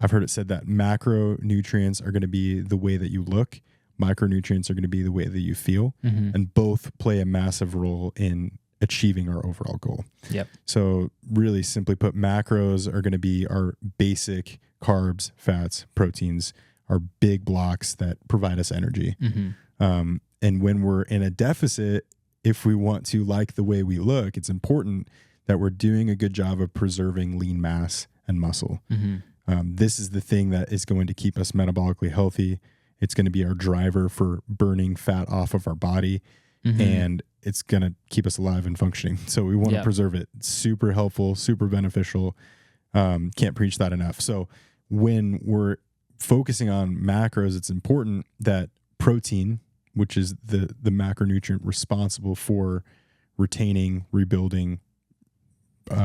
I've heard it said that macronutrients are going to be the way that you look, micronutrients are going to be the way that you feel, and both play a massive role in achieving our overall goal. Yep. So really simply put, macros are going to be our basic carbs, fats, proteins, our big blocks that provide us energy. And when we're in a deficit, if we want to like the way we look, it's important that we're doing a good job of preserving lean mass and muscle. This is the thing that is going to keep us metabolically healthy. It's going to be our driver for burning fat off of our body, and it's going to keep us alive and functioning. So we want to preserve it. It's super helpful, super beneficial. Can't preach that enough. So when we're focusing on macros, it's important that protein, which is the macronutrient responsible for retaining, rebuilding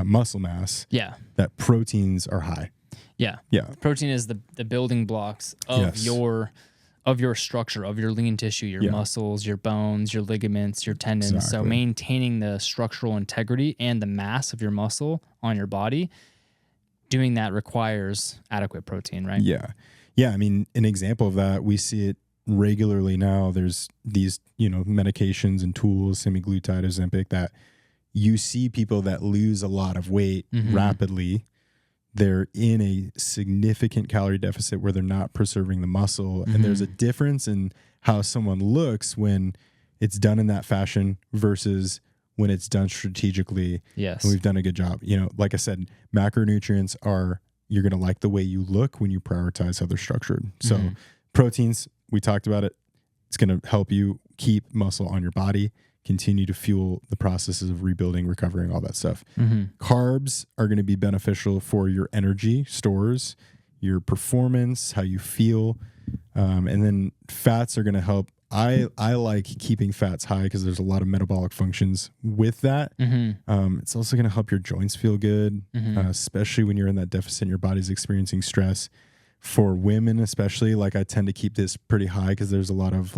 muscle mass, that proteins are high. Yeah. Protein is the building blocks of your structure, of your lean tissue, your muscles, your bones, your ligaments, your tendons. Exactly. So maintaining the structural integrity and the mass of your muscle on your body, doing that requires adequate protein, right? Yeah. I mean, an example of that, we see it regularly now. There's these, medications and tools, semaglutide, Ozempic, that you see people that lose a lot of weight rapidly. They're in a significant calorie deficit where they're not preserving the muscle. And there's a difference in how someone looks when it's done in that fashion versus when it's done strategically. Yes. And we've done a good job. Like I said, macronutrients are, you're going to like the way you look when you prioritize how they're structured. So proteins, we talked about it. It's going to help you keep muscle on your body, continue to fuel the processes of rebuilding, recovering, all that stuff. Carbs are going to be beneficial for your energy stores, your performance, how you feel. And then fats are going to help. I like keeping fats high because there's a lot of metabolic functions with that. It's also going to help your joints feel good, especially when you're in that deficit and your body's experiencing stress. For women especially, I tend to keep this pretty high because there's a lot of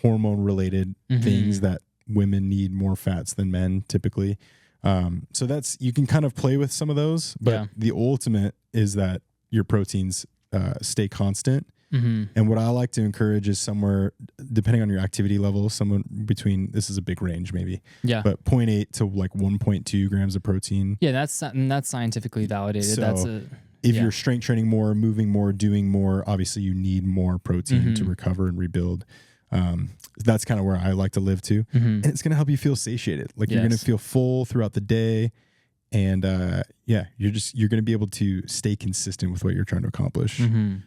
hormone related things that women need more fats than men typically. So you can kind of play with some of those, but the ultimate is that your proteins stay constant. And what I like to encourage is somewhere, depending on your activity level, somewhere between, this is a big range maybe, but 0.8 to 1.2 grams of protein. Yeah, that's scientifically validated. So if you're strength training more, moving more, doing more, obviously you need more protein to recover and rebuild. That's kind of where I like to live too. And it's going to help you feel satiated. You're going to feel full throughout the day. And you're going to be able to stay consistent with what you're trying to accomplish. And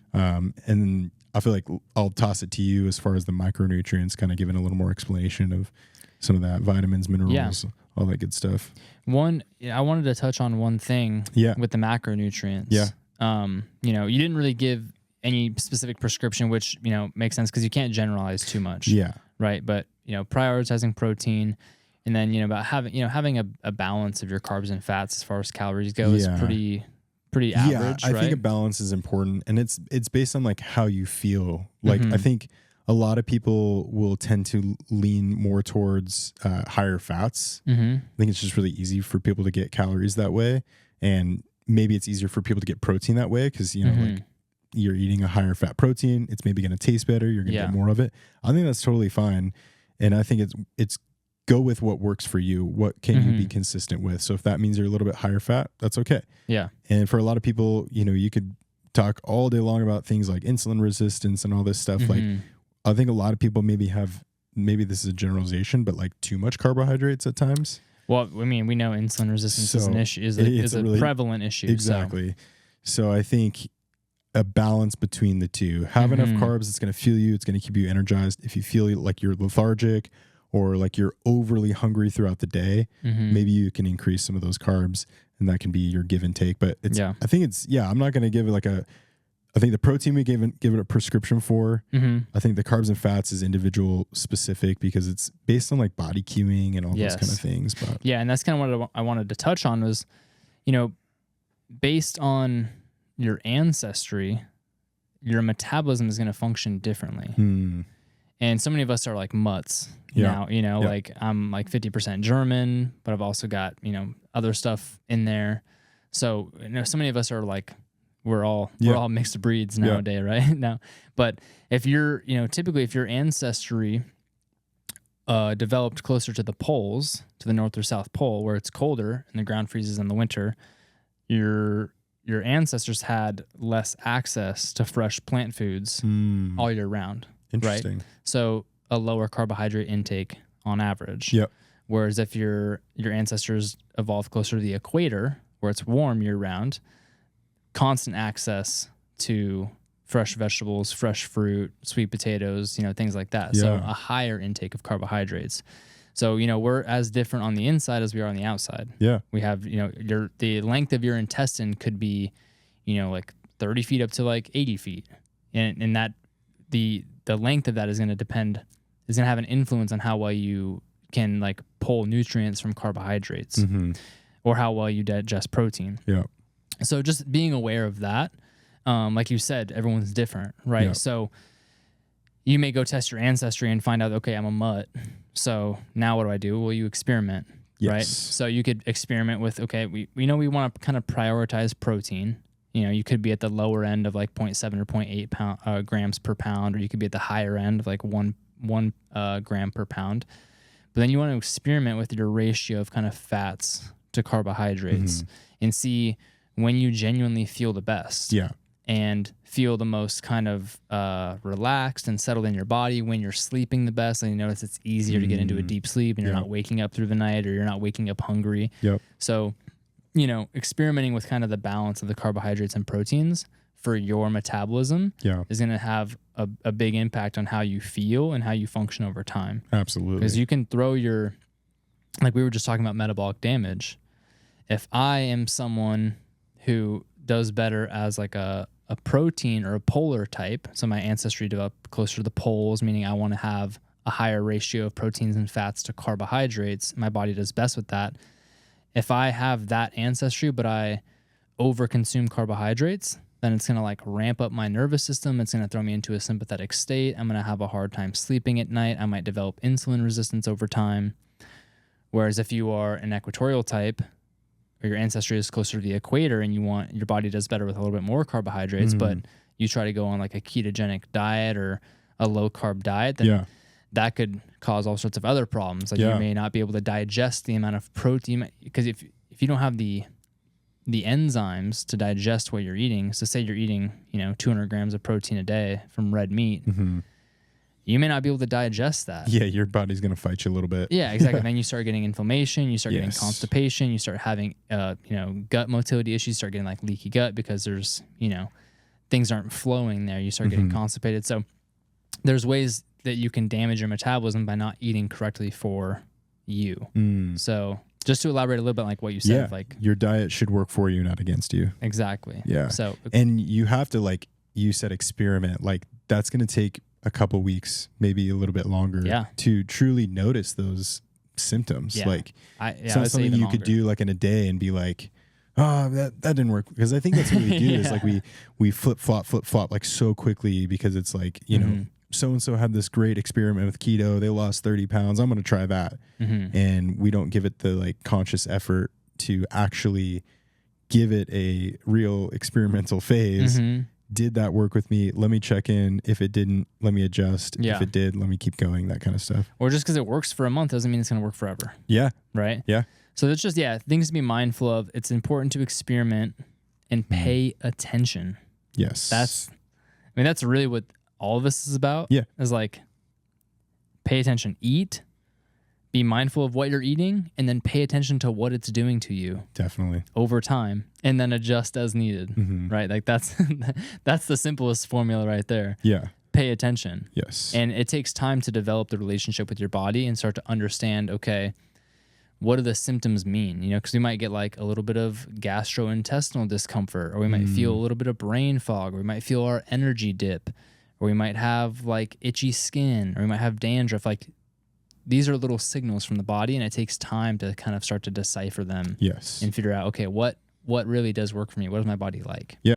then I feel like I'll toss it to you as far as the micronutrients, kind of giving a little more explanation of some of that, vitamins, minerals, all that good stuff. I wanted to touch on one thing with the macronutrients. You didn't really give any specific prescription, which, makes sense because you can't generalize too much. Right. But, prioritizing protein, and then, about having a balance of your carbs and fats as far as calories go is pretty average. I think a balance is important, and it's based on how you feel. I think a lot of people will tend to lean more towards higher fats. I think it's just really easy for people to get calories that way, and maybe it's easier for people to get protein that way because you're eating a higher fat protein. It's maybe going to taste better. You're going to get more of it. I think that's totally fine, and I think it's go with what works for you. What can you be consistent with? So if that means you're a little bit higher fat, that's okay. Yeah. And for a lot of people, you could talk all day long about things like insulin resistance and all this stuff. I think a lot of people maybe this is a generalization, but too much carbohydrates at times. Well, I mean, we know insulin resistance is an issue, is a really prevalent issue. Exactly. So I think a balance between the two. Have enough carbs, it's going to fuel you, it's going to keep you energized. If you feel like you're lethargic or you're overly hungry throughout the day, maybe you can increase some of those carbs, and that can be your give and take. But I think I'm not going to give it I think the protein we give it a prescription for. I think the carbs and fats is individual specific because it's based on body cueing and all those kind of things. But and that's kind of what I wanted to touch on was, based on your ancestry, your metabolism is going to function differently. And so many of us are mutts now, I'm 50% German, but I've also got, other stuff in there. So, so many of us are we're all mixed breeds nowadays, right? Now, but if you're, typically if your ancestry developed closer to the poles, to the North or South Pole, where it's colder and the ground freezes in the winter, your ancestors had less access to fresh plant foods all year round. Interesting. Right? So a lower carbohydrate intake on average. Yep. Whereas if your ancestors evolved closer to the equator, where it's warm year round, constant access to fresh vegetables, fresh fruit, sweet potatoes, things like that. Yeah. So a higher intake of carbohydrates. So, we're as different on the inside as we are on the outside. Yeah. We have, the length of your intestine could be, like 30 feet up to like 80 feet. And that the length of that is going to have an influence on how well you can like pull nutrients from carbohydrates or how well you digest protein. Yeah. So just being aware of that, like you said, everyone's different, right? Yep. So you may go test your ancestry and find out, okay, I'm a mutt. So now what do? Well, you experiment, right? So you could experiment with, okay, we want to kind of prioritize protein. You could be at the lower end of like 0.7 or 0.8 grams per pound, or you could be at the higher end of like one gram per pound. But then you want to experiment with your ratio of kind of fats to carbohydrates and see when you genuinely feel the best. Yeah. And feel the most kind of relaxed and settled in your body, when you're sleeping the best, and you notice it's easier to get into a deep sleep and you're not waking up through the night, or you're not waking up hungry. Yep. So, experimenting with kind of the balance of the carbohydrates and proteins for your metabolism is going to have a big impact on how you feel and how you function over time. Absolutely. Because you can throw like we were just talking about metabolic damage. If I am someone who does better as like a protein or a polar type, so my ancestry developed closer to the poles, meaning I want to have a higher ratio of proteins and fats to carbohydrates, my body does best with that. If I have that ancestry, but I overconsume carbohydrates, then it's going to like ramp up my nervous system. It's going to throw me into a sympathetic state. I'm going to have a hard time sleeping at night. I might develop insulin resistance over time. Whereas if you are an equatorial type, or your ancestry is closer to the equator, and your body does better with a little bit more carbohydrates, but you try to go on like a ketogenic diet or a low carb diet, then that could cause all sorts of other problems. Like you may not be able to digest the amount of protein, because if you don't have the enzymes to digest what you're eating, so say you're eating 200 grams of protein a day from red meat, you may not be able to digest that. Yeah, your body's going to fight you a little bit. Yeah, exactly. Then you start getting inflammation, you start getting constipation, you start having gut motility issues, you start getting like leaky gut because there's, things aren't flowing there. You start getting constipated. So there's ways that you can damage your metabolism by not eating correctly for you. So just to elaborate a little bit like what you said, like your diet should work for you, not against you. Exactly. Yeah. So and you have to, like you said, experiment. Like that's going to take a couple weeks, maybe a little bit longer to truly notice those symptoms. Like it's not something you could do like in a day and be like, oh, that didn't work. Because I think that's what we do is like we flip flop like so quickly, because it's like, so-and-so had this great experiment with keto. They lost 30 pounds. I'm going to try that. And we don't give it the like conscious effort to actually give it a real experimental phase. Did that work with me? Let me check in. If it didn't, let me adjust. If it did, let me keep going, that kind of stuff. Or just because it works for a month doesn't mean it's going to work forever. Yeah. Right? Yeah. So that's just, things to be mindful of. It's important to experiment and pay attention. Yes. That's really what all of this is about. Yeah. Is like, pay attention, eat, be mindful of what you're eating, and then pay attention to what it's doing to you. Definitely. Over time, and then adjust as needed. Right? Like that's the simplest formula right there. Yeah. Pay attention. Yes. And it takes time to develop the relationship with your body and start to understand, okay, what do the symptoms mean? Because we might get like a little bit of gastrointestinal discomfort, or we might feel a little bit of brain fog, or we might feel our energy dip, or we might have like itchy skin, or we might have dandruff. Like these are little signals from the body, and it takes time to kind of start to decipher them. Yes. And figure out, okay, what really does work for me? What is my body like? Yeah.